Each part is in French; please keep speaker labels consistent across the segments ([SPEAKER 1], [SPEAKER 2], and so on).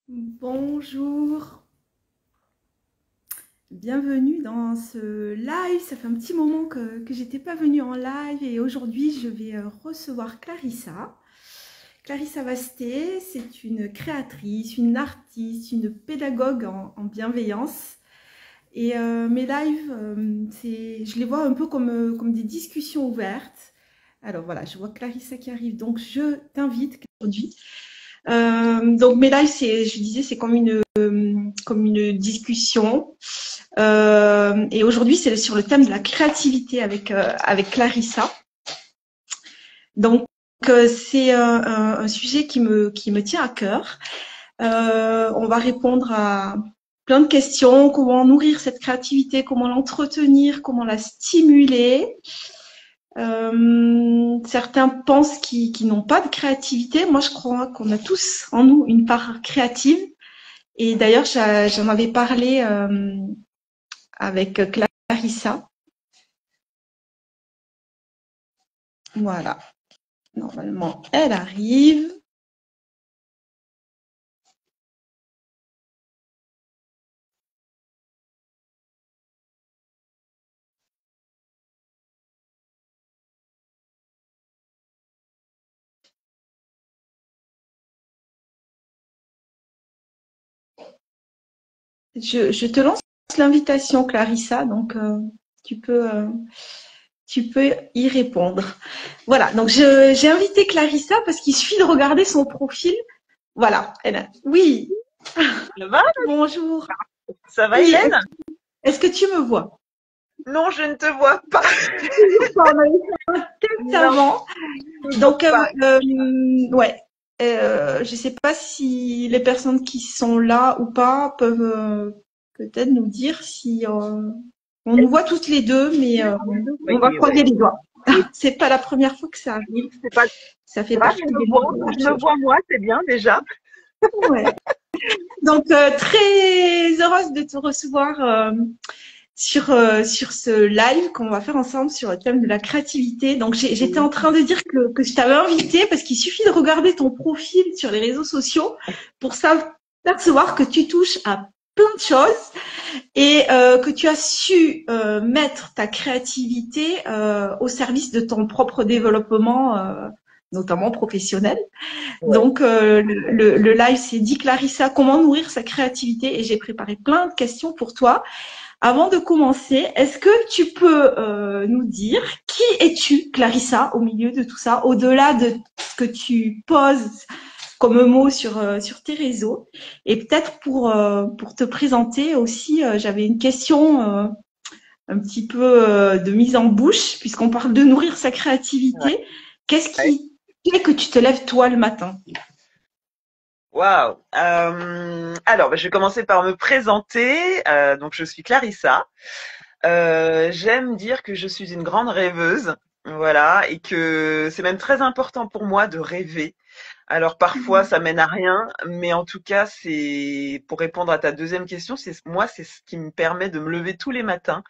[SPEAKER 1] Bonjour, bienvenue dans ce live. Ça fait un petit moment que j'étais pas venue en live et aujourd'hui je vais recevoir Clarissa. Clarissa Vasté, c'est une créatrice, une artiste, une pédagogue en bienveillance. Et mes lives, je les vois un peu comme des discussions ouvertes. Alors voilà, je vois Clarissa qui arrive, donc je t'invite aujourd'hui. Donc mes lives, je disais, c'est comme une discussion. Et aujourd'hui, c'est sur le thème de la créativité avec Clarissa. Donc c'est un sujet qui me tient à cœur. On va répondre à plein de questions. Comment nourrir cette créativité, comment l'entretenir, comment la stimuler. Certains pensent qu'ils n'ont pas de créativité. Moi, je crois qu'on a tous en nous une part créative. Et d'ailleurs, j'en avais parlé avec Clarissa. Voilà. Normalement, elle arrive. Je te lance l'invitation, Clarissa, donc tu peux, euh, tu peux y répondre. Voilà, donc j'ai invité Clarissa parce qu'il suffit de regarder son profil. Voilà, oui,
[SPEAKER 2] Ça va?
[SPEAKER 1] bonjour.
[SPEAKER 2] Ça va,
[SPEAKER 1] Oui,
[SPEAKER 2] Hélène?
[SPEAKER 1] est-ce que tu me vois?
[SPEAKER 2] Non, je ne te vois pas.
[SPEAKER 1] On avait fait un test
[SPEAKER 2] Non,
[SPEAKER 1] avant.
[SPEAKER 2] toujours
[SPEAKER 1] Donc,
[SPEAKER 2] pas.
[SPEAKER 1] ouais. Je sais pas si les personnes qui sont là ou pas peuvent peut-être nous dire si on nous voit toutes les deux, mais on va
[SPEAKER 2] Oui,
[SPEAKER 1] croiser
[SPEAKER 2] ouais.
[SPEAKER 1] les doigts.
[SPEAKER 2] Et
[SPEAKER 1] C'est pas la première fois que ça arrive.
[SPEAKER 2] c'est pas
[SPEAKER 1] Ça fait
[SPEAKER 2] grave,
[SPEAKER 1] partie
[SPEAKER 2] on
[SPEAKER 1] des
[SPEAKER 2] me voit.
[SPEAKER 1] moments.
[SPEAKER 2] Je me vois moi, c'est bien déjà.
[SPEAKER 1] Ouais. Donc, très heureuse de te recevoir sur ce live qu'on va faire ensemble sur le thème de la créativité. Donc, j'étais en train de dire que je t'avais invité parce qu'il suffit de regarder ton profil sur les réseaux sociaux pour s'apercevoir que tu touches à plein de choses et que tu as su mettre ta créativité au service de ton propre développement, notamment professionnel.
[SPEAKER 2] Ouais.
[SPEAKER 1] Donc, le live, c'est dit Clarissa, comment nourrir sa créativité et j'ai préparé plein de questions pour toi. Avant de commencer, est-ce que tu peux nous dire qui es-tu, Clarissa, au milieu de tout ça, au-delà de ce que tu poses comme mot sur tes réseaux? Et peut-être pour te présenter aussi, j'avais une question un petit peu de mise en bouche, puisqu'on parle de nourrir sa
[SPEAKER 2] Ouais.
[SPEAKER 1] créativité. Qu'est-ce
[SPEAKER 2] Ouais.
[SPEAKER 1] qui fait que tu te lèves toi le matin?
[SPEAKER 2] Waouh. Alors, bah, je vais commencer par me présenter. Donc, je suis Clarissa. J'aime dire que je suis une grande rêveuse. Voilà. Et que c'est même très important pour moi de rêver. Alors parfois ça mène à rien, mais en tout cas c'est pour répondre à ta deuxième question, c'est ce qui me permet de me lever tous les matins,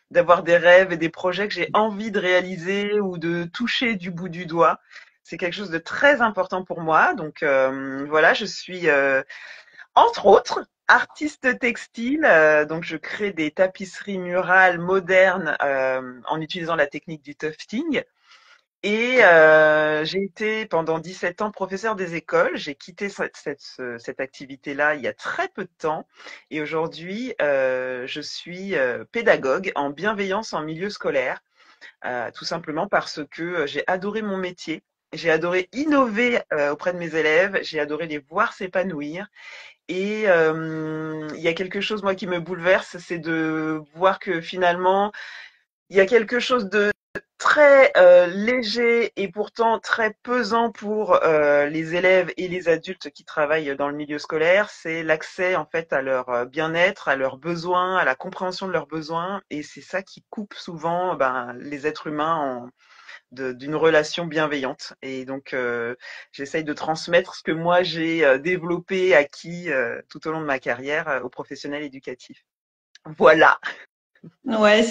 [SPEAKER 2] d'avoir des rêves et des projets que j'ai envie de réaliser ou de toucher du bout du doigt. C'est quelque chose de très important pour moi. Donc voilà, je suis entre autres artiste textile. Donc je crée des tapisseries murales modernes en utilisant la technique du tufting. Et j'ai été pendant 17 ans professeur des écoles. J'ai quitté cette activité-là il y a très peu de temps. Et aujourd'hui, je suis pédagogue en bienveillance en milieu scolaire, tout simplement parce que j'ai adoré mon métier. J'ai adoré innover auprès de mes élèves. J'ai adoré les voir s'épanouir. Et il y a quelque chose, moi, qui me bouleverse, c'est de voir que finalement, il y a quelque chose de très léger et pourtant très pesant pour les élèves et les adultes qui travaillent dans le milieu scolaire, c'est l'accès en fait à leur bien-être, à leurs besoins, à la compréhension de leurs besoins, et c'est ça qui coupe souvent les êtres humains d'une relation bienveillante. Et donc j'essaye de transmettre ce que moi j'ai développé, acquis tout au long de ma carrière aux professionnels éducatifs. Voilà.
[SPEAKER 1] Ouais,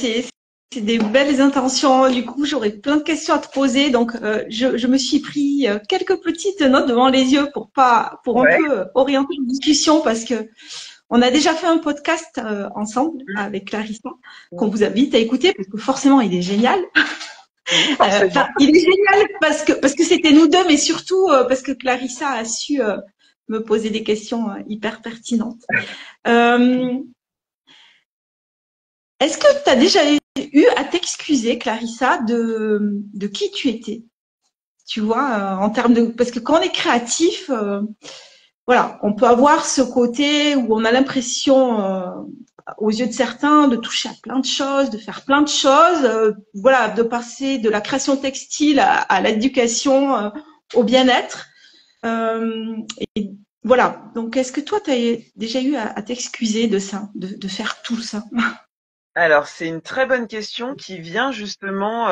[SPEAKER 1] c'est des belles intentions. Du coup, j'aurais plein de questions à te poser. Donc, je me suis pris quelques petites notes devant les yeux pour un
[SPEAKER 2] Ouais.
[SPEAKER 1] peu orienter la discussion parce que on a déjà fait un podcast ensemble avec Clarissa qu'on
[SPEAKER 2] Mm.
[SPEAKER 1] vous invite à écouter parce que forcément, il est génial.
[SPEAKER 2] Oui, forcément.
[SPEAKER 1] Enfin, il est génial parce que c'était nous deux, mais surtout parce que Clarissa a su me poser des questions hyper pertinentes. Euh, Est-ce que tu as déjà eu à t'excuser, Clarissa, de qui tu étais? Tu vois, en termes de, parce que quand on est créatif, voilà, on peut avoir ce côté où on a l'impression, aux yeux de certains, de toucher à plein de choses, de faire plein de choses, voilà, de passer de la création textile à l'éducation, au bien-être. Euh, et voilà. Donc, est-ce que toi, tu as déjà eu à t'excuser de ça, de faire tout ça?
[SPEAKER 2] Alors, c'est une très bonne question qui vient justement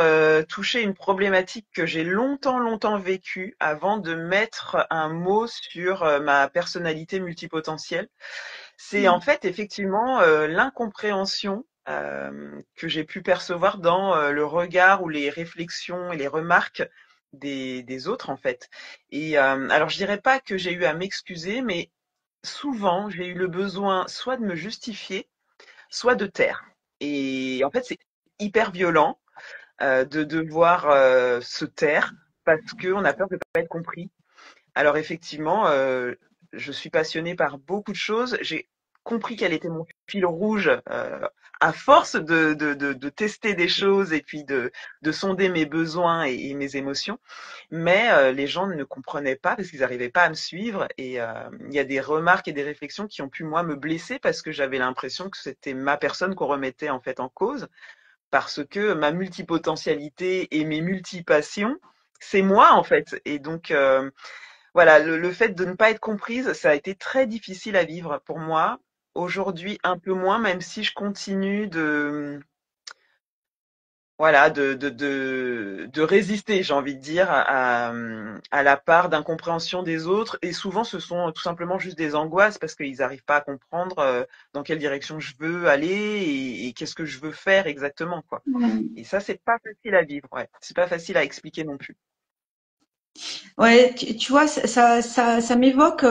[SPEAKER 2] toucher une problématique que j'ai longtemps vécue avant de mettre un mot sur ma personnalité multipotentielle. C'est en fait effectivement l'incompréhension que j'ai pu percevoir dans le regard ou les réflexions et les remarques des autres en fait. Et alors, je dirais pas que j'ai eu à m'excuser, mais souvent j'ai eu le besoin soit de me justifier, soit de taire. Et en fait, c'est hyper violent de devoir se taire parce qu'on a peur de ne pas être compris. Alors effectivement, je suis passionnée par beaucoup de choses. J'ai compris quel était mon fil rouge à force de tester des choses et puis de sonder mes besoins et mes émotions. Mais les gens ne comprenaient pas parce qu'ils n'arrivaient pas à me suivre. Et il y a des remarques et des réflexions qui ont pu, moi, me blesser parce que j'avais l'impression que c'était ma personne qu'on remettait en fait en cause. Parce que ma multipotentialité et mes multipassions, c'est moi en fait. Et donc, voilà, le fait de ne pas être comprise, ça a été très difficile à vivre pour moi. Aujourd'hui, un peu moins, même si je continue voilà, de résister, j'ai envie de dire, à la part d'incompréhension des autres. Et souvent, ce sont tout simplement juste des angoisses parce qu'ils n'arrivent pas à comprendre dans quelle direction je veux aller et qu'est-ce que je veux faire exactement, quoi. Et ça, c'est pas facile à vivre, ouais. C'est pas facile à expliquer non plus.
[SPEAKER 1] Ouais, tu vois, ça m'évoque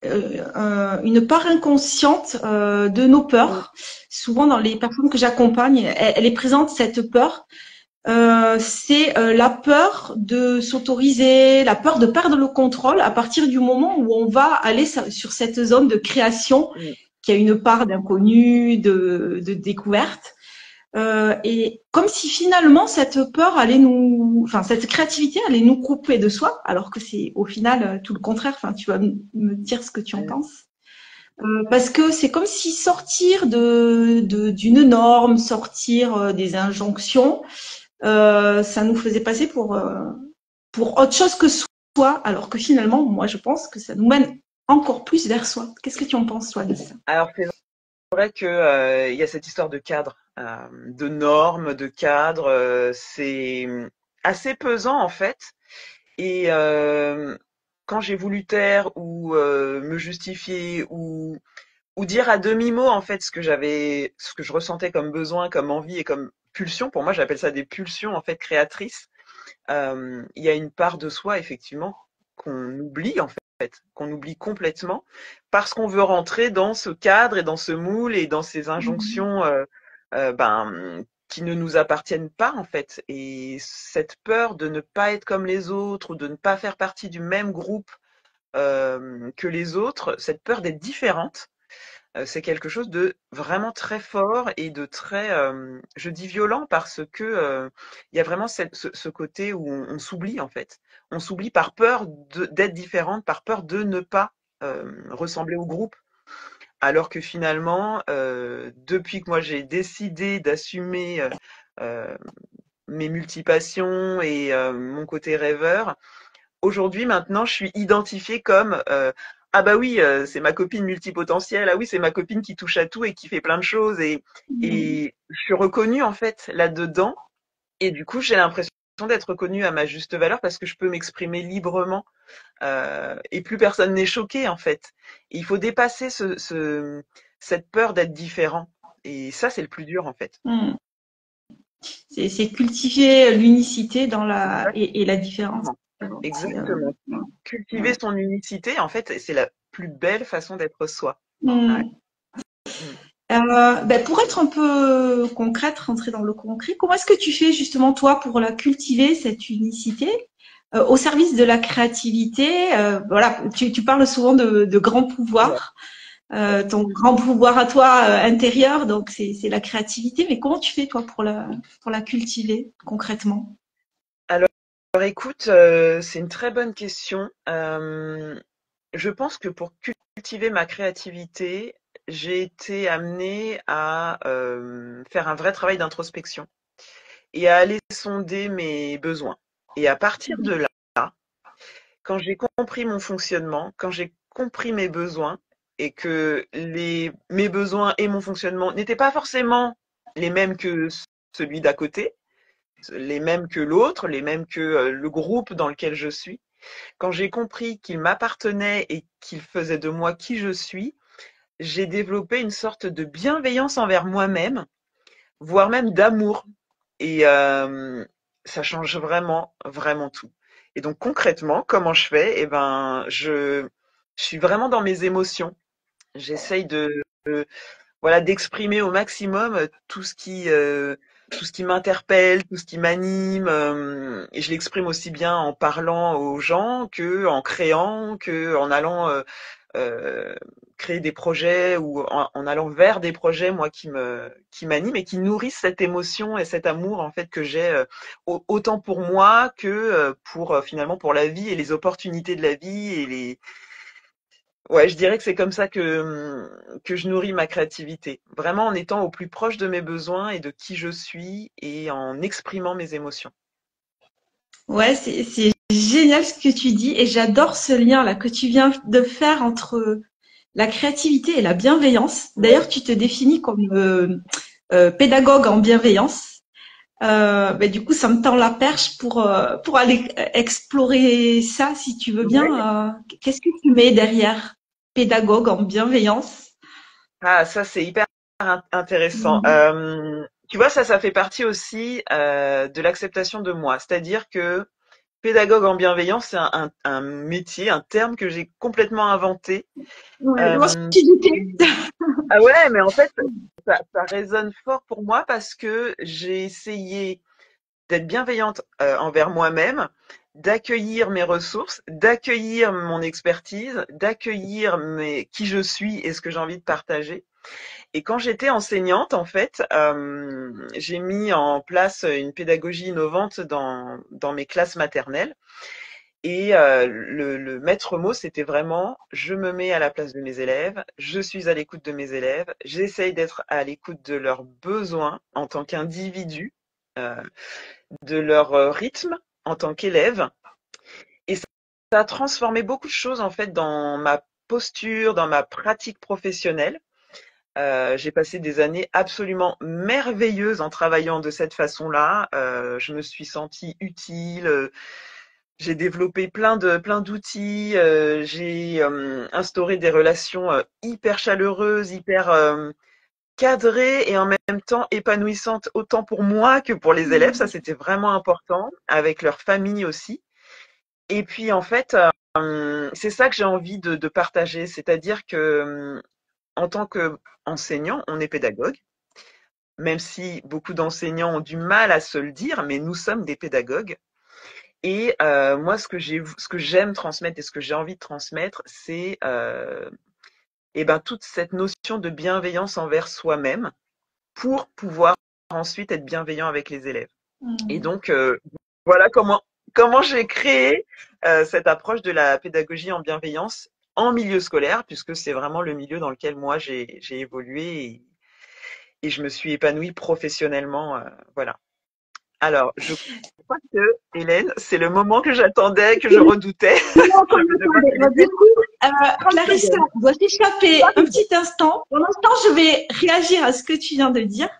[SPEAKER 1] une part inconsciente de nos
[SPEAKER 2] Mm.
[SPEAKER 1] peurs. Souvent, dans les personnes que j'accompagne, elle est présente cette peur. C'est la peur de s'autoriser, la peur de perdre le contrôle à partir du moment où on va aller sur cette zone de création
[SPEAKER 2] Mm.
[SPEAKER 1] qui a une part d'inconnu, de découverte. Et comme si finalement cette peur allait nous, enfin cette créativité allait nous couper de soi, alors que c'est au final tout le contraire. Enfin, tu vas me dire ce que tu en
[SPEAKER 2] Mm.
[SPEAKER 1] penses. Parce que c'est comme si sortir d'une norme, sortir des injonctions, ça nous faisait passer pour autre chose que soi, alors que finalement, moi, je pense que ça nous mène encore plus vers soi. Qu'est-ce que tu en penses, toi, de ça?
[SPEAKER 2] Alors, c'est vrai que il y a cette histoire de cadre, de normes, de cadre. C'est assez pesant en fait. Et quand j'ai voulu taire ou me justifier ou dire à demi-mot en fait ce que je ressentais comme besoin, comme envie et comme pulsion. Pour moi, j'appelle ça des pulsions en fait créatrices. Il y a une part de soi effectivement qu'on oublie en fait, qu'on oublie complètement parce qu'on veut rentrer dans ce cadre et dans ce moule et dans ces injonctions qui ne nous appartiennent pas en fait. Et cette peur de ne pas être comme les autres ou de ne pas faire partie du même groupe que les autres, cette peur d'être différente, c'est quelque chose de vraiment très fort et de très, je dis violent parce que il y a vraiment ce côté où on s'oublie en fait. On s'oublie par peur d'être différente, par peur de ne pas ressembler au groupe. Alors que finalement, depuis que moi j'ai décidé d'assumer euh, mes multipassions et mon côté rêveur, aujourd'hui, maintenant, je suis identifiée comme ah bah oui, c'est ma copine multipotentielle. Ah oui, c'est ma copine qui touche à tout et qui fait plein de choses. Et je suis reconnue en fait là-dedans. Et du coup, j'ai l'impression d'être reconnue à ma juste valeur parce que je peux m'exprimer librement et plus personne n'est choqué en fait. Et il faut dépasser cette peur d'être différent. Et ça, c'est le plus dur en fait.
[SPEAKER 1] C'est cultiver l'unicité dans et la différence.
[SPEAKER 2] Exactement.
[SPEAKER 1] C'est,
[SPEAKER 2] Exactement. Cultiver
[SPEAKER 1] ouais.
[SPEAKER 2] son unicité, en fait, c'est la plus belle façon d'être soi. Ouais.
[SPEAKER 1] Mm.
[SPEAKER 2] Mm.
[SPEAKER 1] Ben, pour être un peu concrète, rentrer dans le concret, comment est-ce que tu fais justement toi pour la cultiver, cette unicité, au service de la créativité? Voilà, tu parles souvent de grand
[SPEAKER 2] Ouais.
[SPEAKER 1] pouvoir, ton grand pouvoir à toi intérieur, donc c'est la créativité. Mais comment tu fais toi pour la cultiver concrètement?
[SPEAKER 2] Alors, écoute, c'est une très bonne question. Je pense que pour cultiver ma créativité, j'ai été amenée à faire un vrai travail d'introspection et à aller sonder mes besoins. Et à partir de là, quand j'ai compris mon fonctionnement, quand j'ai compris mes besoins et que mes besoins et mon fonctionnement n'étaient pas forcément les mêmes que celui d'à côté, les mêmes que l'autre, les mêmes que le groupe dans lequel je suis, quand j'ai compris qu'ils m'appartenaient et qu'ils faisaient de moi qui je suis, j'ai développé une sorte de bienveillance envers moi-même, voire même d'amour. Et ça change vraiment, vraiment tout. Et donc concrètement, comment je fais? Eh ben, je suis vraiment dans mes émotions. J'essaye voilà, d'exprimer au maximum tout ce qui m'interpelle, tout ce qui m'anime. Et je l'exprime aussi bien en parlant aux gens que en créant, que en allant euh, créer des projets ou en allant vers des projets moi qui m'animent et qui nourrissent cette émotion et cet amour en fait que j'ai autant pour moi que pour finalement pour la vie et les opportunités de la vie et les ouais, je dirais que c'est comme ça que je nourris ma créativité. Vraiment en étant au plus proche de mes besoins et de qui je suis et en exprimant mes émotions.
[SPEAKER 1] Ouais, c'est génial ce que tu dis et j'adore ce lien là que tu viens de faire entre la créativité et la bienveillance.
[SPEAKER 2] Ouais.
[SPEAKER 1] D'ailleurs, tu te définis comme pédagogue en bienveillance. Ben, du coup, ça me tend la perche pour aller explorer ça, si tu veux
[SPEAKER 2] Ouais.
[SPEAKER 1] bien. Qu'est-ce que tu mets derrière pédagogue en bienveillance?
[SPEAKER 2] Ah, ça c'est hyper intéressant.
[SPEAKER 1] Mhm.
[SPEAKER 2] Tu vois, ça fait partie aussi de l'acceptation de moi. C'est-à-dire que pédagogue en bienveillance, c'est un métier, un terme que j'ai complètement inventé.
[SPEAKER 1] Ouais, je vois ce que
[SPEAKER 2] Euh,
[SPEAKER 1] tu disais.
[SPEAKER 2] ah ouais, mais en fait, ça résonne fort pour moi parce que j'ai essayé d'être bienveillante envers moi-même, d'accueillir mes ressources, d'accueillir mon expertise, d'accueillir qui je suis et ce que j'ai envie de partager. Et quand j'étais enseignante, en fait, j'ai mis en place une pédagogie innovante dans mes classes maternelles. Et le maître mot, c'était vraiment, je me mets à la place de mes élèves, je suis à l'écoute de mes élèves, j'essaye d'être à l'écoute de leurs besoins en tant qu'individu, euh, de leur rythme en tant qu'élève. Et ça a transformé beaucoup de choses en fait dans ma posture, dans ma pratique professionnelle. J'ai passé des années absolument merveilleuses en travaillant de cette façon-là. Je me suis sentie utile. J'ai développé plein d'outils. J'ai instauré des relations hyper chaleureuses, hyper cadrées et en même temps épanouissantes autant pour moi que pour les élèves. Ça, c'était vraiment important, avec leur famille aussi. Et puis en fait, c'est ça que j'ai envie de partager, c'est-à-dire que en tant qu'enseignant, on est pédagogue, même si beaucoup d'enseignants ont du mal à se le dire, mais nous sommes des pédagogues. Et moi, ce que j'aime transmettre et ce que j'ai envie de transmettre, c'est eh ben, toute cette notion de bienveillance envers soi-même pour pouvoir ensuite être bienveillant avec les élèves. Et
[SPEAKER 1] Mhm.
[SPEAKER 2] donc, voilà comment j'ai créé cette approche de la pédagogie en bienveillance en milieu scolaire, puisque c'est vraiment le milieu dans lequel moi j'ai évolué et je me suis épanouie professionnellement. Voilà. Alors, je crois que, Hélène, c'est le moment que j'attendais, que je redoutais. Je vais devoir te
[SPEAKER 1] Bah, du
[SPEAKER 2] laisser
[SPEAKER 1] coup,
[SPEAKER 2] 30
[SPEAKER 1] Clarissa
[SPEAKER 2] secondes.
[SPEAKER 1] doit s'échapper un petit instant. Pour l'instant, je vais réagir à ce que tu viens de dire.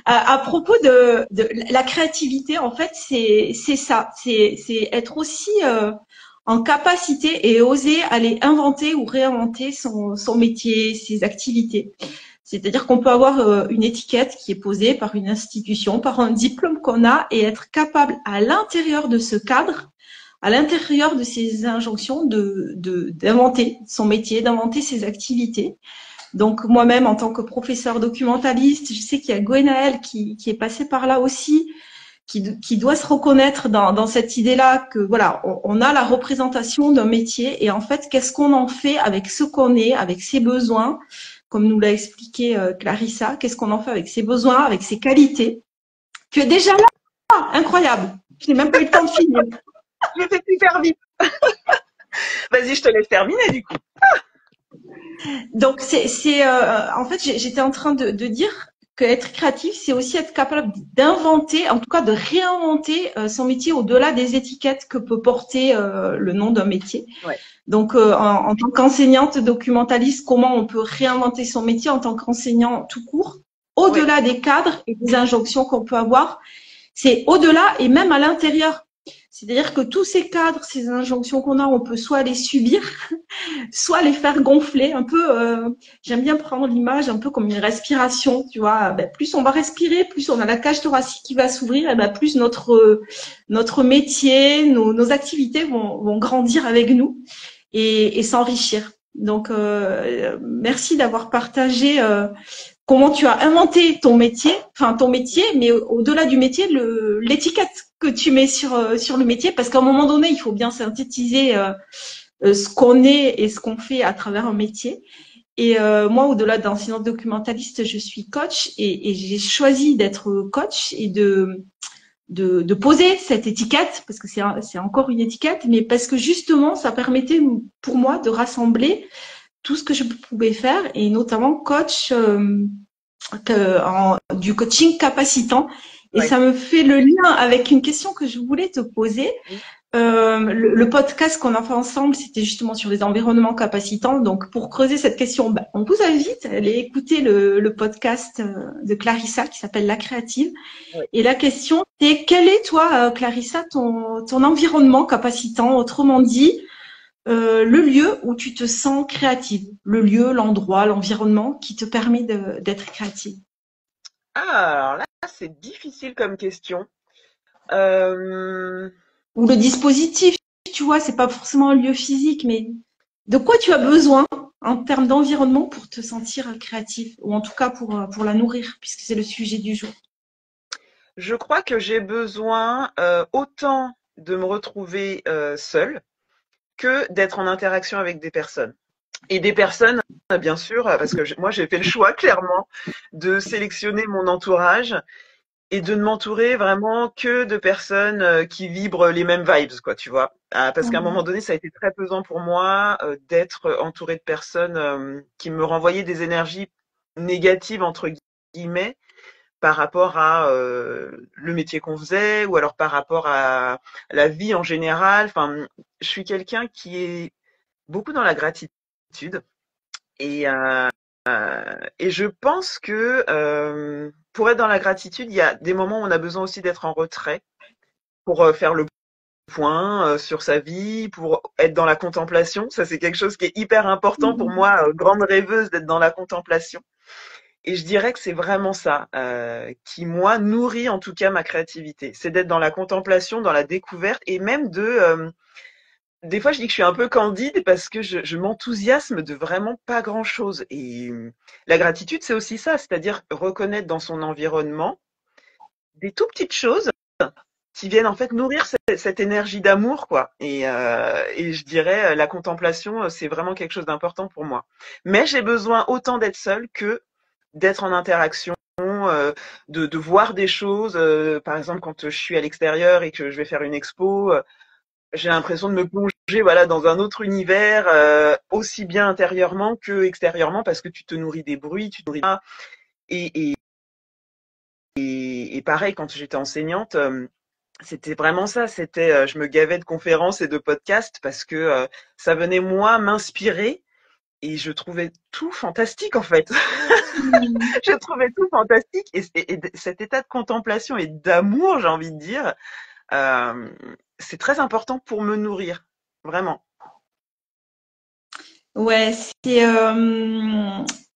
[SPEAKER 1] À propos de la créativité, en fait, c'est ça, c'est être aussi en capacité et oser aller inventer ou réinventer son métier, ses activités. C'est-à-dire qu'on peut avoir une étiquette qui est posée par une institution, par un diplôme qu'on a et être capable à l'intérieur de ce cadre, à l'intérieur de ces injonctions, d'inventer son métier, d'inventer ses activités. Donc moi-même, en tant que professeur documentaliste, je sais qu'il y a Gwenaël qui est passé par là aussi, qui doit se reconnaître dans cette idée-là que voilà, on a la représentation d'un métier et en fait, qu'est-ce qu'on en fait avec ce qu'on est, avec ses besoins, comme nous l'a expliqué Clarissa, qu'est-ce qu'on en fait avec ses besoins, avec ses qualités. Tu es déjà là, incroyable. Je n'ai même pas eu le temps de finir.
[SPEAKER 2] Je fais super vite. Vas-y, je te laisse terminer du coup.
[SPEAKER 1] Donc en fait, j'étais en train de dire que être créatif, c'est aussi être capable d'inventer, en tout cas de réinventer son métier au-delà des étiquettes que peut porter le nom d'un métier.
[SPEAKER 2] Ouais.
[SPEAKER 1] Donc, en tant qu'enseignante documentaliste, comment on peut réinventer son métier en tant qu'enseignant tout court, au-delà des cadres et des injonctions qu'on peut avoir, c'est au-delà et même à l'intérieur. C'est-à-dire que tous ces cadres, ces injonctions qu'on a, on peut soit les subir, soit les faire gonfler un peu. J'aime bien prendre l'image un peu comme une respiration, tu vois. Ben, plus on va respirer, plus on a la cage thoracique qui va s'ouvrir, et ben plus notre métier, nos activités vont grandir avec nous et s'enrichir. Donc, merci d'avoir partagé comment tu as inventé ton métier, mais au-delà du métier, l'étiquette que tu mets sur le métier, parce qu'à un moment donné, il faut bien synthétiser ce qu'on est et ce qu'on fait à travers un métier. Et moi, au-delà d'enseignante documentaliste, je suis coach et j'ai choisi d'être coach et de poser cette étiquette, parce que c'est encore une étiquette, mais parce que justement, ça permettait pour moi de rassembler tout ce que je pouvais faire, et notamment coach du coaching capacitant. Et ça me fait le lien avec une question que je voulais te poser. Le podcast qu'on a fait ensemble, c'était justement sur les environnements capacitants. Donc, pour creuser cette question, on vous invite à aller écouter le podcast de Clarissa qui s'appelle La Créative.
[SPEAKER 2] Oui.
[SPEAKER 1] Et la question, c'est quel est, toi, Clarissa, ton environnement capacitant? Autrement dit, le lieu où tu te sens créative, le lieu, l'endroit, l'environnement qui te permet d'être créative.
[SPEAKER 2] Alors là, c'est difficile comme question.
[SPEAKER 1] Ou le dispositif, tu vois, c'est pas forcément un lieu physique, mais de quoi tu as besoin en termes d'environnement pour te sentir créatif, ou en tout cas pour la nourrir, puisque c'est le sujet du jour.
[SPEAKER 2] Je crois que j'ai besoin autant de me retrouver seule que d'être en interaction avec des personnes. Et des personnes, bien sûr, parce que moi j'ai fait le choix clairement de sélectionner mon entourage et de ne m'entourer vraiment que de personnes qui vibrent les mêmes vibes, quoi, tu vois. Parce qu'à un moment donné, ça a été très pesant pour moi d'être entourée de personnes qui me renvoyaient des énergies négatives, entre guillemets, par rapport à le métier qu'on faisait ou alors par rapport à la vie en général. Enfin, je suis quelqu'un qui est beaucoup dans la gratitude et je pense que pour être dans la gratitude, il y a des moments où on a besoin aussi d'être en retrait pour faire le point sur sa vie, pour être dans la contemplation. Ça, c'est quelque chose qui est hyper important pour moi, grande rêveuse, d'être dans la contemplation. Et je dirais que c'est vraiment ça qui, moi, nourrit en tout cas ma créativité. C'est d'être dans la contemplation, dans la découverte et même des fois, je dis que je suis un peu candide parce que je m'enthousiasme de vraiment pas grand-chose. Et la gratitude, c'est aussi ça, c'est-à-dire reconnaître dans son environnement des tout petites choses qui viennent en fait nourrir cette énergie d'amour, quoi. Et je dirais, la contemplation, c'est vraiment quelque chose d'important pour moi. Mais j'ai besoin autant d'être seule que d'être en interaction, de voir des choses. Par exemple, quand je suis à l'extérieur et que je vais faire une expo, j'ai l'impression de me plonger voilà dans un autre univers, aussi bien intérieurement que extérieurement, parce que tu te nourris des bruits, tu te nourris et, et, et pareil quand j'étais enseignante. C'était vraiment ça, c'était je me gavais de conférences et de podcasts parce que ça venait moi m'inspirer et je trouvais tout fantastique en fait. Je trouvais tout fantastique et cet état de contemplation et d'amour, j'ai envie de dire, c'est très important pour me nourrir, vraiment.
[SPEAKER 1] Ouais,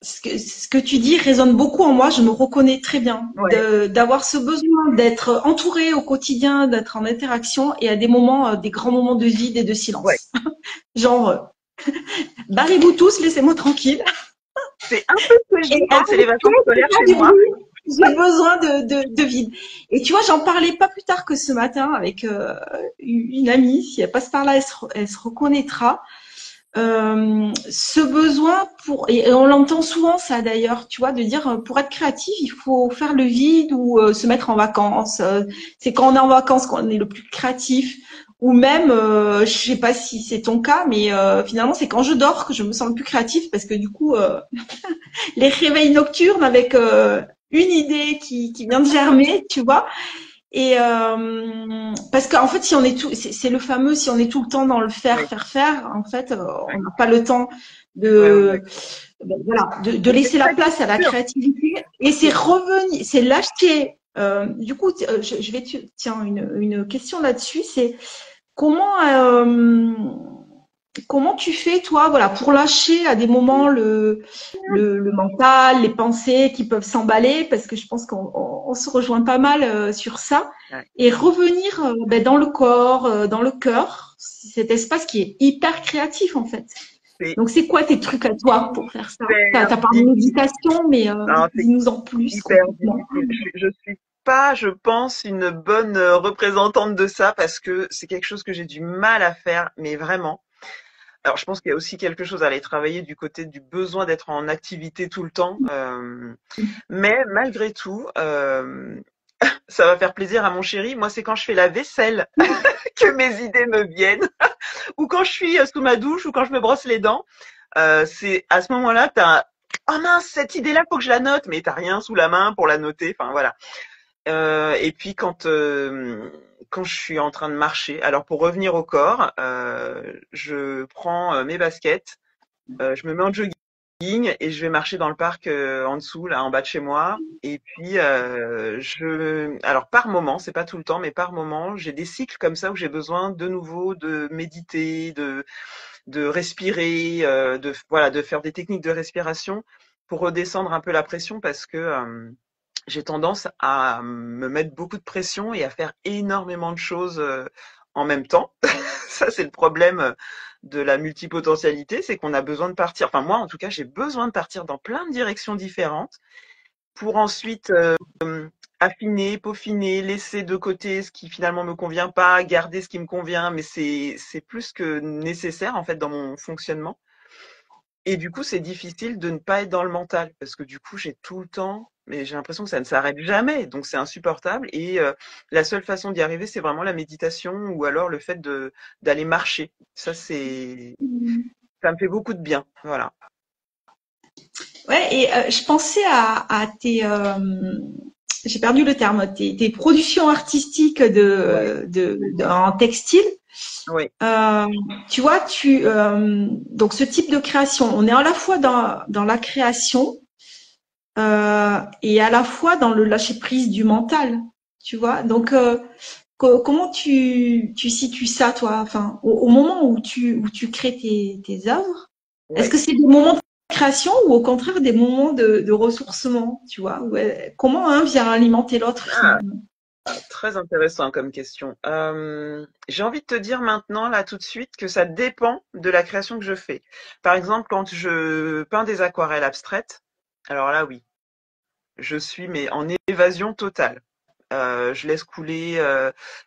[SPEAKER 1] ce que tu dis résonne beaucoup en moi. Je me reconnais très bien
[SPEAKER 2] Ouais,
[SPEAKER 1] d'avoir ce besoin d'être entourée au quotidien, d'être en interaction et à des moments, des grands moments de vide et de
[SPEAKER 2] ouais.
[SPEAKER 1] silence. Genre, barrez-vous tous, laissez-moi tranquille.
[SPEAKER 2] C'est un peu ce que je
[SPEAKER 1] Et
[SPEAKER 2] dis quand c'est les
[SPEAKER 1] arrêtez
[SPEAKER 2] vacances
[SPEAKER 1] de
[SPEAKER 2] scolaires
[SPEAKER 1] faire
[SPEAKER 2] chez
[SPEAKER 1] du
[SPEAKER 2] moi.
[SPEAKER 1] bruit. J'ai besoin de vide. Et tu vois, j'en parlais pas plus tard que ce matin avec une amie. Si elle passe par là, elle se reconnaîtra. Ce besoin et on l'entend souvent ça d'ailleurs, tu vois, de dire pour être créatif, il faut faire le vide ou se mettre en vacances. C'est quand on est en vacances qu'on est le plus créatif. Ou même, je sais pas si c'est ton cas, mais finalement c'est quand je dors que je me sens le plus créatif parce que du coup, les réveils nocturnes avec une idée qui vient de germer, tu vois. Et parce qu'en fait, si on est tout, c'est le fameux, si on est tout le temps dans le
[SPEAKER 2] Oui,
[SPEAKER 1] faire, en fait,
[SPEAKER 2] ouais,
[SPEAKER 1] on n'a pas le temps
[SPEAKER 2] ouais, ouais, ouais.
[SPEAKER 1] de, ben, voilà, de
[SPEAKER 2] Mais c'est
[SPEAKER 1] laisser la
[SPEAKER 2] très
[SPEAKER 1] place à la
[SPEAKER 2] dur.
[SPEAKER 1] créativité. Et c'est
[SPEAKER 2] Oui,
[SPEAKER 1] revenir, c'est lâcher. Du coup, je vais tiens une question là-dessus, c'est comment comment tu fais, toi, voilà, pour lâcher à des moments le mental, les pensées qui peuvent s'emballer, parce que je pense qu'on se rejoint pas mal sur ça,
[SPEAKER 2] ouais.
[SPEAKER 1] et revenir ben, dans le corps, dans le cœur, cet espace qui est hyper créatif en fait.
[SPEAKER 2] C'est
[SPEAKER 1] Donc, c'est quoi tes trucs à toi pour faire ça?
[SPEAKER 2] hyper
[SPEAKER 1] T'as parlé de
[SPEAKER 2] difficile.
[SPEAKER 1] méditation, mais
[SPEAKER 2] Non, c'est
[SPEAKER 1] dis-nous en plus
[SPEAKER 2] hyper
[SPEAKER 1] concrètement.
[SPEAKER 2] difficile. Je suis pas, je pense, une bonne représentante de ça parce que c'est quelque chose que j'ai du mal à faire, mais vraiment. Alors, je pense qu'il y a aussi quelque chose à aller travailler du côté du besoin d'être en activité tout le temps. Mais malgré tout, ça va faire plaisir à mon chéri. Moi, c'est quand je fais la vaisselle que mes idées me viennent, ou quand je suis sous ma douche, ou quand je me brosse les dents. C'est à ce moment-là, t'as oh mince, cette idée-là, faut que je la note, mais t'as rien sous la main pour la noter. Enfin voilà. Et puis quand je suis en train de marcher, alors pour revenir au corps, je prends mes baskets, je me mets en jogging et je vais marcher dans le parc en dessous, là, en bas de chez moi. Et puis alors par moment, c'est pas tout le temps, mais par moment, j'ai des cycles comme ça où j'ai besoin de nouveau de méditer, de respirer, voilà, de faire des techniques de respiration pour redescendre un peu la pression parce que j'ai tendance à me mettre beaucoup de pression et à faire énormément de choses en même temps. Ça, c'est le problème de la multipotentialité, c'est qu'on a besoin de partir. Enfin, moi, en tout cas, j'ai besoin de partir dans plein de directions différentes pour ensuite affiner, peaufiner, laisser de côté ce qui finalement me convient pas, garder ce qui me convient, mais c'est plus que nécessaire en fait dans mon fonctionnement. Et du coup, c'est difficile de ne pas être dans le mental parce que du coup, j'ai tout le temps, mais j'ai l'impression que ça ne s'arrête jamais, donc c'est insupportable. Et la seule façon d'y arriver, c'est vraiment la méditation ou alors le fait de d'aller marcher. Ça me fait beaucoup de bien. Voilà.
[SPEAKER 1] Ouais, et je pensais à tes, j'ai perdu le terme, tes productions artistiques
[SPEAKER 2] Ouais,
[SPEAKER 1] en textile.
[SPEAKER 2] oui,
[SPEAKER 1] Euh, tu vois, donc ce type de création, on est à la fois dans la création et à la fois dans le lâcher prise du mental. Tu vois, donc comment tu situes ça, toi, enfin, au moment où tu crées tes œuvres? Est-ce
[SPEAKER 2] oui.
[SPEAKER 1] que c'est des moments de création ou au contraire des moments de ressourcement, tu vois? Comment un vient alimenter l'autre
[SPEAKER 2] Ah,
[SPEAKER 1] finalement?
[SPEAKER 2] très intéressant comme question. J'ai envie de te dire maintenant, là, tout de suite, que ça dépend de la création que je fais. Par exemple, quand je peins des aquarelles abstraites, alors là, oui, je suis mais en évasion totale. Je laisse couler,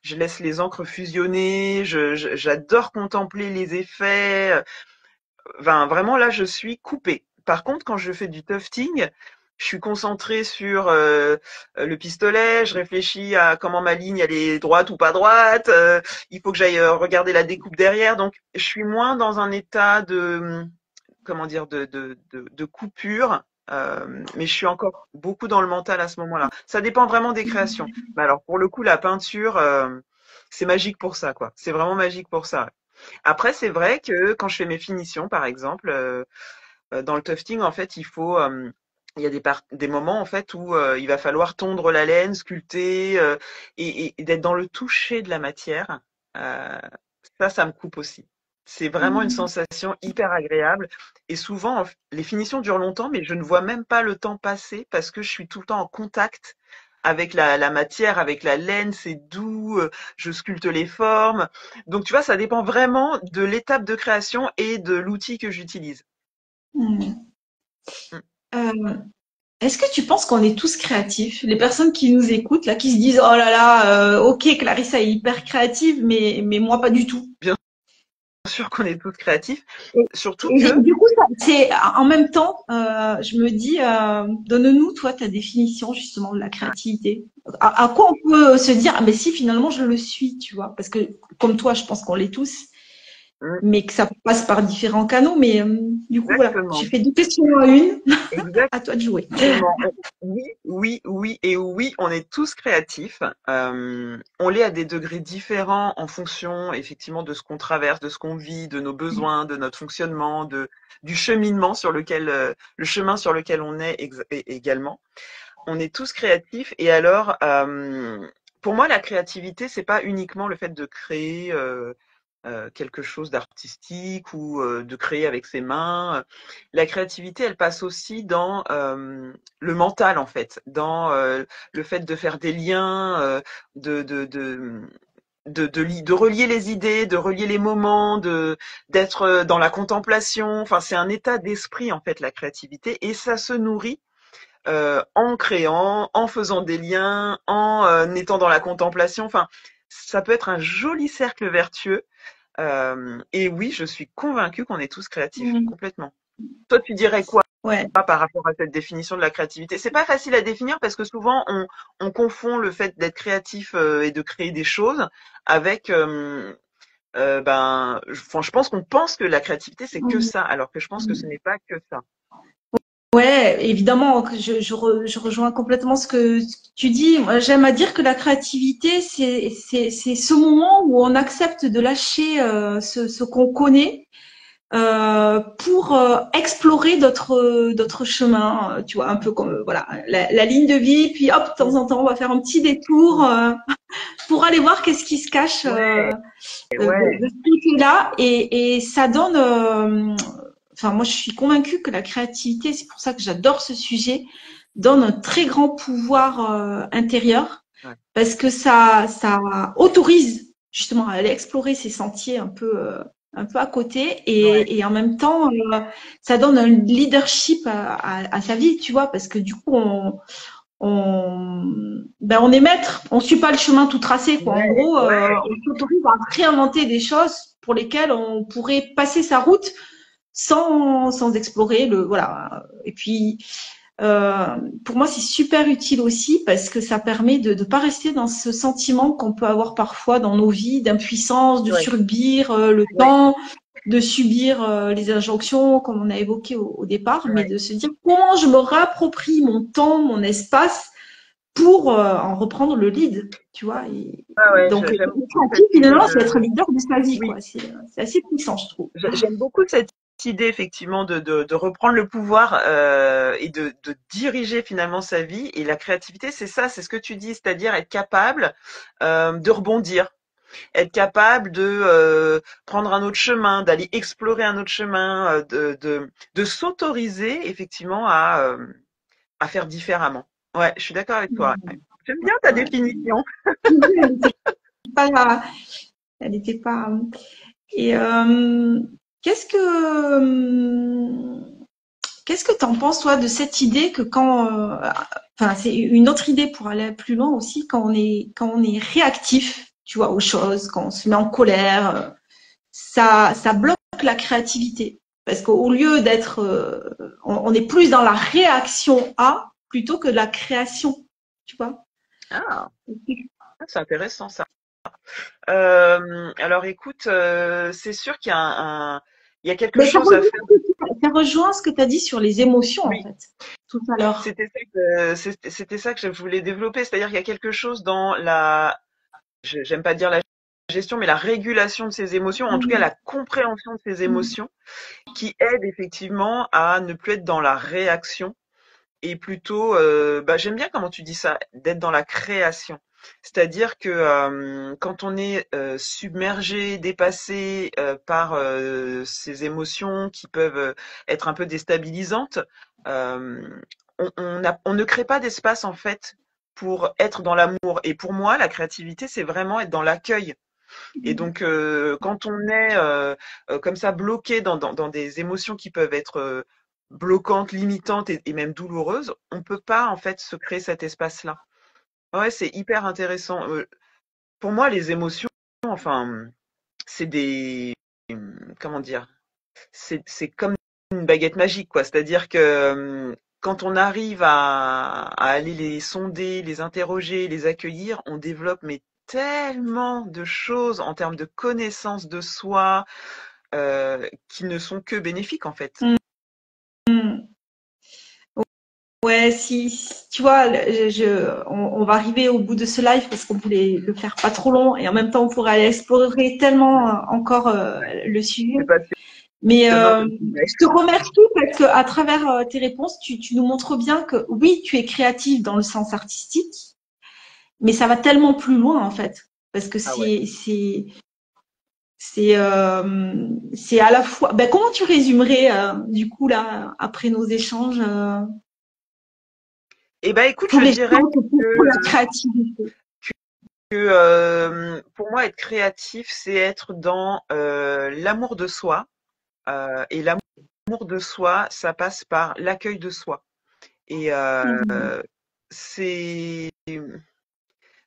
[SPEAKER 2] je laisse les encres fusionner, j'adore contempler les effets. Enfin, vraiment là, je suis coupée. Par contre, quand je fais du tufting, je suis concentrée sur le pistolet, je réfléchis à comment ma ligne elle est droite ou pas droite, il faut que j'aille regarder la découpe derrière. Donc, je suis moins dans un état de comment dire de coupure, mais je suis encore beaucoup dans le mental à ce moment-là. Ça dépend vraiment des créations. Mais alors pour le coup, la peinture, c'est magique pour ça, quoi. C'est vraiment magique pour ça. Après, c'est vrai que quand je fais mes finitions, par exemple, dans le tufting, en fait, il y a des moments en fait où il va falloir tondre la laine, sculpter et d'être dans le toucher de la matière. Euh, ça me coupe aussi. C'est vraiment une
[SPEAKER 1] Mhm.
[SPEAKER 2] sensation hyper agréable. Et souvent, les finitions durent longtemps, mais je ne vois même pas le temps passer parce que je suis tout le temps en contact avec la matière, avec la laine, c'est doux, je sculpte les formes. Donc, tu vois, ça dépend vraiment de l'étape de création et de l'outil que j'utilise.
[SPEAKER 1] Mhm.
[SPEAKER 2] Mm.
[SPEAKER 1] Euh, Est-ce que tu penses qu'on est tous créatifs? Les personnes qui nous écoutent, là, qui se disent, oh là là, ok, Clarissa est hyper créative, mais moi pas du tout.
[SPEAKER 2] Bien sûr qu'on est tous créatifs,
[SPEAKER 1] Et,
[SPEAKER 2] surtout
[SPEAKER 1] et
[SPEAKER 2] que
[SPEAKER 1] du coup, c'est en même temps, je me dis, donne-nous, toi, ta définition justement de la créativité. À quoi on peut se dire, ah, mais si finalement je le suis, tu vois? Parce que comme toi, je pense qu'on l'est tous,
[SPEAKER 2] mm,
[SPEAKER 1] mais que ça passe par différents canaux. Mais du coup, voilà, j'ai
[SPEAKER 2] exactement.
[SPEAKER 1] fait deux questions à une.
[SPEAKER 2] Exactement.
[SPEAKER 1] À toi de jouer.
[SPEAKER 2] Oui, oui, oui et oui, on est tous créatifs. On l'est à des degrés différents en fonction, effectivement, de ce qu'on traverse, de ce qu'on vit, de nos besoins, de notre fonctionnement, du cheminement sur lequel, le chemin sur lequel on est également. On est tous créatifs. Et alors, pour moi, la créativité, c'est pas uniquement le fait de créer quelque chose d'artistique ou de créer avec ses mains. La créativité, elle passe aussi dans le mental, en fait, dans le fait de faire des liens, de, de, de, de relier les idées, de relier les moments, d'être dans la contemplation. Enfin, c'est un état d'esprit, en fait, la créativité, et ça se nourrit en créant, en faisant des liens, en étant dans la contemplation. Enfin, ça peut être un joli cercle vertueux. Et oui, je suis convaincue qu'on est tous créatifs,
[SPEAKER 1] Mm.
[SPEAKER 2] complètement. Toi, tu dirais quoi
[SPEAKER 1] Ouais.
[SPEAKER 2] par rapport à cette définition de la créativité? C'est pas facile à définir parce que souvent on confond le fait d'être créatif et de créer des choses avec enfin, je pense qu'on pense que la créativité c'est que
[SPEAKER 1] Mm.
[SPEAKER 2] ça, alors que je pense que ce n'est pas que ça.
[SPEAKER 1] Ouais, évidemment, que je rejoins complètement ce que tu dis. Moi, j'aime à dire que la créativité, c'est ce moment où on accepte de lâcher ce qu'on connaît pour explorer d'autres chemins. Tu vois, un peu comme voilà la ligne de vie. Puis hop, de temps en temps, on va faire un petit détour pour aller voir qu'est-ce qui se cache
[SPEAKER 2] Ouais, ouais,
[SPEAKER 1] de ce côté-là, et ça donne. Enfin, moi, je suis convaincue que la créativité, c'est pour ça que j'adore ce sujet, donne un très grand pouvoir intérieur,
[SPEAKER 2] ouais,
[SPEAKER 1] parce que ça autorise justement à aller explorer ces sentiers un peu à côté,
[SPEAKER 2] ouais,
[SPEAKER 1] et en même temps, ça donne un leadership à sa vie, tu vois, parce que du coup, on est maître, on suit pas le chemin tout tracé, quoi. En
[SPEAKER 2] ouais,
[SPEAKER 1] gros,
[SPEAKER 2] ouais,
[SPEAKER 1] on s'autorise à réinventer des choses pour lesquelles on pourrait passer sa route sans explorer le, voilà. Et puis, euh, pour moi, c'est super utile aussi parce que ça permet de ne pas rester dans ce sentiment qu'on peut avoir parfois dans nos vies d'impuissance, de
[SPEAKER 2] ouais,
[SPEAKER 1] subir le
[SPEAKER 2] ouais,
[SPEAKER 1] temps, de subir les injonctions, comme on a évoqué au départ, mais
[SPEAKER 2] ouais.
[SPEAKER 1] de se dire comment je me réapproprie mon temps, mon espace pour en reprendre le lead, tu vois.
[SPEAKER 2] Ah ouais,
[SPEAKER 1] Donc,
[SPEAKER 2] j'aime
[SPEAKER 1] être
[SPEAKER 2] beaucoup
[SPEAKER 1] créatif,
[SPEAKER 2] cette idée
[SPEAKER 1] finalement, c'est être
[SPEAKER 2] de.
[SPEAKER 1] leader de sa vie,
[SPEAKER 2] Oui,
[SPEAKER 1] quoi. C'est assez puissant, je trouve.
[SPEAKER 2] j'aime beaucoup cette idée effectivement de reprendre le pouvoir et de diriger finalement sa vie. Et la créativité, c'est ça, c'est ce que tu dis, c'est-à-dire être capable de rebondir, être capable de prendre un autre chemin, d'aller explorer un autre chemin, de s'autoriser effectivement à faire différemment. Ouais, je suis d'accord avec toi. Ouais. J'aime bien ta
[SPEAKER 1] Ouais.
[SPEAKER 2] définition.
[SPEAKER 1] Elle n'était pas, elle était pas. Et qu'est-ce que, qu'est-ce que t'en penses toi de cette idée que quand, enfin, c'est une autre idée pour aller plus loin aussi, quand on est réactif, tu vois, aux choses, quand on se met en colère, ça bloque la créativité. Parce qu'au lieu d'être, on est plus dans la réaction à plutôt que la création, tu vois.
[SPEAKER 2] Ah, c'est intéressant ça. Alors écoute, c'est sûr qu'il y a il y a quelque
[SPEAKER 1] Mais
[SPEAKER 2] chose à faire.
[SPEAKER 1] ça rejoint ce que tu as dit sur les émotions, en
[SPEAKER 2] Oui,
[SPEAKER 1] fait, tout à l'heure.
[SPEAKER 2] c'était ça que je voulais développer, c'est-à-dire qu'il y a quelque chose dans la, j'aime pas dire la gestion, mais la régulation de ses émotions, en tout cas
[SPEAKER 1] Mhm.
[SPEAKER 2] la compréhension de ses émotions, qui aide effectivement à ne plus être dans la réaction et plutôt, j'aime bien comment tu dis ça, d'être dans la création. C'est-à-dire que quand on est submergé, dépassé par ces émotions qui peuvent être un peu déstabilisantes, euh, on ne crée pas d'espace en fait pour être dans l'amour. Et pour moi, la créativité, c'est vraiment être dans l'accueil. Et donc, quand on est comme ça bloqué dans des émotions qui peuvent être bloquantes, limitantes et même douloureuses, on peut pas en fait se créer cet espace-là. Ouais, c'est hyper intéressant. Pour moi, les émotions, enfin, c'est des, comment dire, c'est comme une baguette magique, quoi. C'est-à-dire que quand on arrive à aller les sonder, les interroger, les accueillir, on développe mais tellement de choses en termes de connaissance de soi qui ne sont que bénéfiques en fait.
[SPEAKER 1] Mm. Ouais, tu vois, on va arriver au bout de ce live parce qu'on voulait le faire pas trop long et en même temps on pourrait aller explorer tellement encore
[SPEAKER 2] Ouais.
[SPEAKER 1] le sujet.
[SPEAKER 2] C'est
[SPEAKER 1] Mais
[SPEAKER 2] passionnant comme sujet.
[SPEAKER 1] je te remercie parce que à travers tes réponses, tu nous montres bien que oui, tu es créative dans le sens artistique, mais ça va tellement plus loin en fait, parce que
[SPEAKER 2] Ah ouais.
[SPEAKER 1] c'est à la fois. Ben, comment tu résumerais du coup là après nos échanges
[SPEAKER 2] Eh ben, écoute,
[SPEAKER 1] tous
[SPEAKER 2] je
[SPEAKER 1] les
[SPEAKER 2] dirais
[SPEAKER 1] champs pour la
[SPEAKER 2] que
[SPEAKER 1] créativité?
[SPEAKER 2] pour moi, être créatif, c'est être dans l'amour de soi. Et l'amour de soi, ça passe par l'accueil de soi. Et
[SPEAKER 1] Mhm.
[SPEAKER 2] c'est,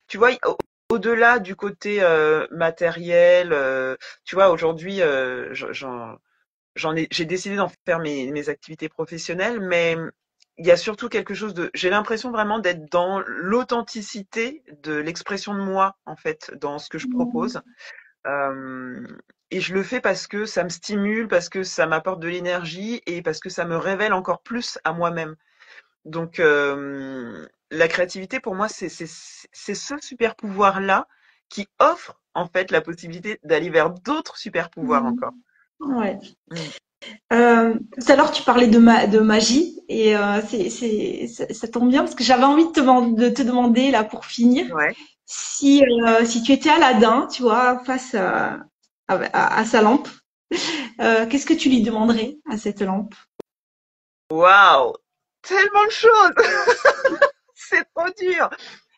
[SPEAKER 2] tu vois, au-delà du côté matériel, tu vois, aujourd'hui, j'ai décidé d'en faire mes activités professionnelles, mais il y a surtout quelque chose j'ai l'impression vraiment d'être dans l'authenticité de l'expression de moi, en fait, dans ce que je propose. Euh, et je le fais parce que ça me stimule, parce que ça m'apporte de l'énergie et parce que ça me révèle encore plus à moi-même. Donc, la créativité, pour moi, c'est ce super pouvoir-là qui offre en fait la possibilité d'aller vers d'autres super pouvoirs
[SPEAKER 1] Mhm.
[SPEAKER 2] encore.
[SPEAKER 1] Ouais.
[SPEAKER 2] Mm.
[SPEAKER 1] Tout à l'heure, tu parlais de magie et ça tombe bien parce que j'avais envie de te demander là pour finir
[SPEAKER 2] Ouais.
[SPEAKER 1] si tu étais Aladdin, tu vois, face à sa lampe, qu'est-ce que tu lui demanderais à cette lampe?
[SPEAKER 2] Waouh! Tellement de choses! C'est trop dur!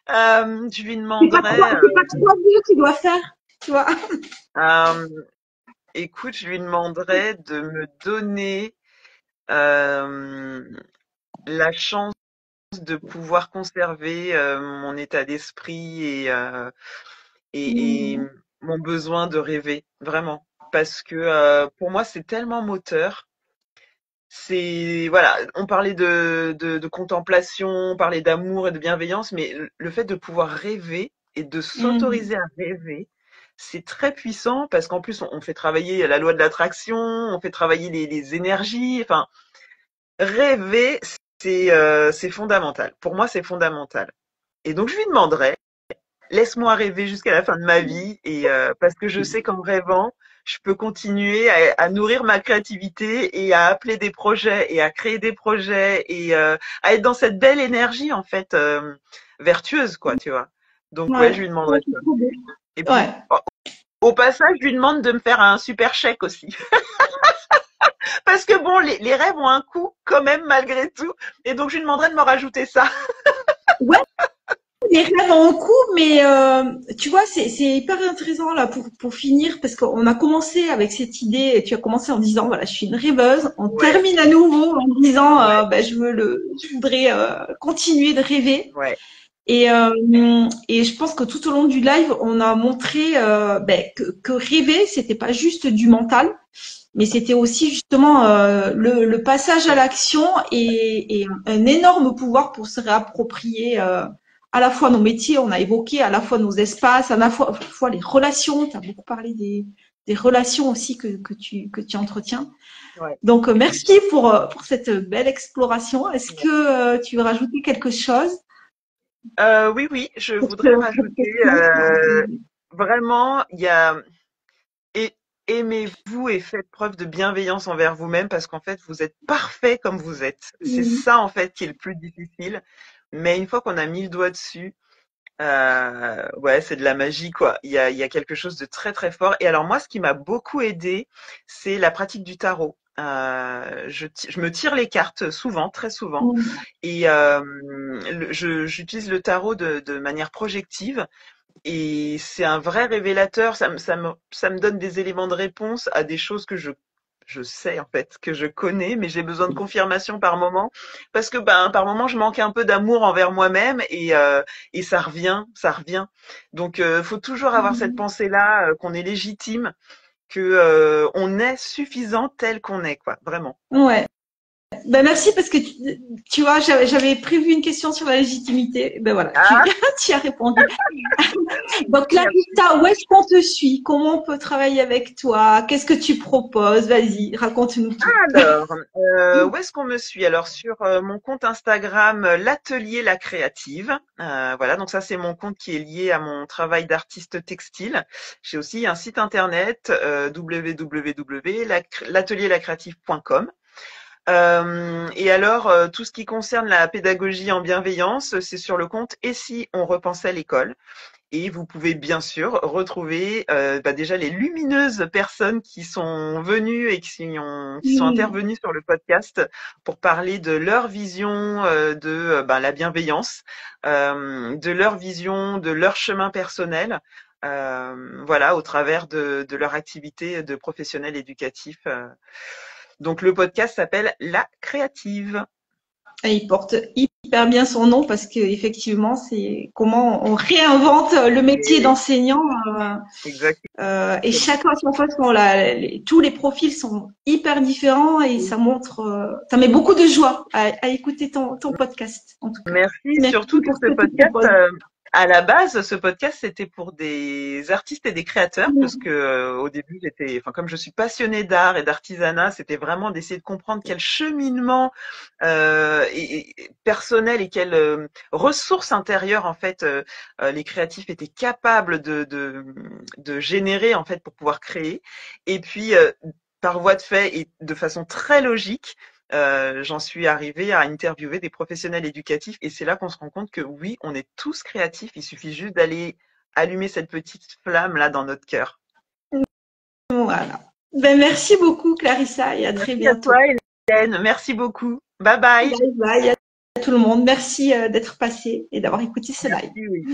[SPEAKER 2] Je lui demanderais,
[SPEAKER 1] C'est pas trois dieux que tu dois faire, tu vois.
[SPEAKER 2] euh, écoute, je lui demanderais de me donner euh, la chance de pouvoir conserver mon état d'esprit et
[SPEAKER 1] Mm.
[SPEAKER 2] mon besoin de rêver, vraiment. Parce que pour moi, c'est tellement moteur. C'est voilà, on parlait de contemplation, on parlait d'amour et de bienveillance, mais le fait de pouvoir rêver et de
[SPEAKER 1] Mm.
[SPEAKER 2] s'autoriser à rêver, c'est très puissant parce qu'en plus on fait travailler la loi de l'attraction, on fait travailler les énergies. Enfin, rêver, c'est fondamental. Pour moi, c'est fondamental. Et donc je lui demanderais laisse-moi rêver jusqu'à la fin de ma vie et parce que je sais qu'en rêvant, je peux continuer à nourrir ma créativité et à appeler des projets et à créer des projets et à être dans cette belle énergie en fait vertueuse quoi, tu vois. Donc ouais,
[SPEAKER 1] Ouais,
[SPEAKER 2] je lui
[SPEAKER 1] ouais,
[SPEAKER 2] demanderais
[SPEAKER 1] c'est
[SPEAKER 2] ça.
[SPEAKER 1] trop beau.
[SPEAKER 2] Et puis
[SPEAKER 1] Ouais.
[SPEAKER 2] au passage, je lui demande de me faire un super chèque aussi. Parce que bon, les rêves ont un coût quand même malgré tout. Et donc je lui demanderais de me rajouter ça.
[SPEAKER 1] Ouais, les rêves ont un coup, mais tu vois, c'est hyper intéressant là pour finir parce qu'on a commencé avec cette idée. Et tu as commencé en disant voilà, je suis une rêveuse. On
[SPEAKER 2] Ouais,
[SPEAKER 1] termine à nouveau en disant
[SPEAKER 2] ouais,
[SPEAKER 1] ben, je voudrais continuer de rêver.
[SPEAKER 2] ouais.
[SPEAKER 1] Et je pense que tout au long du live, on a montré ben, que rêver, c'était pas juste du mental, mais c'était aussi justement le passage à l'action et un énorme pouvoir pour se réapproprier à la fois nos métiers, on a évoqué à la fois nos espaces, à la fois les relations, tu as beaucoup parlé des relations aussi que tu entretiens.
[SPEAKER 2] Ouais.
[SPEAKER 1] Donc merci pour cette belle exploration. Est-ce que tu veux rajouter quelque chose
[SPEAKER 2] Oui, oui, je
[SPEAKER 1] pour,
[SPEAKER 2] voudrais
[SPEAKER 1] pour
[SPEAKER 2] rajouter
[SPEAKER 1] question
[SPEAKER 2] vraiment, il y a et aimez-vous et faites preuve de bienveillance envers vous-même parce qu'en fait, vous êtes parfait comme vous êtes. C'est ça en fait qui est le plus difficile. Mais une fois qu'on a mis le doigt dessus, Ouais, c'est de la magie, quoi. Il y a quelque chose de très très fort. Et alors moi, ce qui m'a beaucoup aidé, c'est la pratique du tarot. Je me tire les cartes souvent, très souvent,
[SPEAKER 1] Mm.
[SPEAKER 2] et j'utilise le tarot de manière projective. Et c'est un vrai révélateur. Ça me donne des éléments de réponse à des choses que je sais en fait, que je connais, mais j'ai besoin de confirmation par moment parce que ben par moment je manque un peu d'amour envers moi-même et ça revient, ça revient. Donc faut toujours avoir cette
[SPEAKER 1] Mm.
[SPEAKER 2] pensée-là qu'on est légitime, que on est suffisant tel qu'on est quoi, vraiment.
[SPEAKER 1] Ouais. Ben merci parce que tu vois, j'avais prévu une question sur la légitimité. Ben voilà,
[SPEAKER 2] Ah,
[SPEAKER 1] tu y as répondu. Donc
[SPEAKER 2] merci.
[SPEAKER 1] Clarissa, où est-ce qu'on te suit? Comment on peut travailler avec toi? Qu'est-ce que tu proposes? Vas-y, raconte-nous tout.
[SPEAKER 2] Alors, où est-ce qu'on me suit? Alors sur mon compte Instagram, l'Atelier La Créative. Voilà, donc ça c'est mon compte qui est lié à mon travail d'artiste textile. J'ai aussi un site internet www.l'atelierlacreative.com. Et alors, tout ce qui concerne la pédagogie en bienveillance, c'est sur le compte Et si on repensait l'école? Et vous pouvez bien sûr retrouver déjà les lumineuses personnes qui sont venues et qui sont
[SPEAKER 1] Mm.
[SPEAKER 2] intervenues sur le podcast pour parler de leur vision de la bienveillance, de leur vision, de leur chemin personnel, voilà, au travers de leur activité de professionnel éducatif. Donc le podcast s'appelle La Créative.
[SPEAKER 1] Et il porte hyper bien son nom parce que effectivement, c'est comment on réinvente le métier
[SPEAKER 2] Et
[SPEAKER 1] d'enseignant.
[SPEAKER 2] exactement.
[SPEAKER 1] Et chacun à son façon. Tous les profils sont hyper différents et ça montre, ça met beaucoup de joie à écouter ton podcast, en tout cas.
[SPEAKER 2] Merci,
[SPEAKER 1] Merci
[SPEAKER 2] surtout que
[SPEAKER 1] pour ce
[SPEAKER 2] ce
[SPEAKER 1] que tu
[SPEAKER 2] podcast,
[SPEAKER 1] proposes.
[SPEAKER 2] à la base, ce podcast, c'était pour des artistes et des créateurs, parce que au début, enfin, comme je suis passionnée d'art et d'artisanat, c'était vraiment d'essayer de comprendre quel cheminement personnel et quelles ressources intérieures, en fait, les créatifs étaient capables de générer, en fait, pour pouvoir créer. Et puis, par voie de fait et de façon très logique, j'en suis arrivée à interviewer des professionnels éducatifs et c'est là qu'on se rend compte que oui, on est tous créatifs, il suffit juste d'aller allumer cette petite flamme là dans notre cœur.
[SPEAKER 1] Voilà. Ben, merci beaucoup, Clarissa, et à très
[SPEAKER 2] Merci à toi,
[SPEAKER 1] bientôt.
[SPEAKER 2] Hélène. Merci beaucoup. Bye bye.
[SPEAKER 1] Bye bye à tout le monde. Merci d'être passé et d'avoir écouté ce live.
[SPEAKER 2] Merci, oui.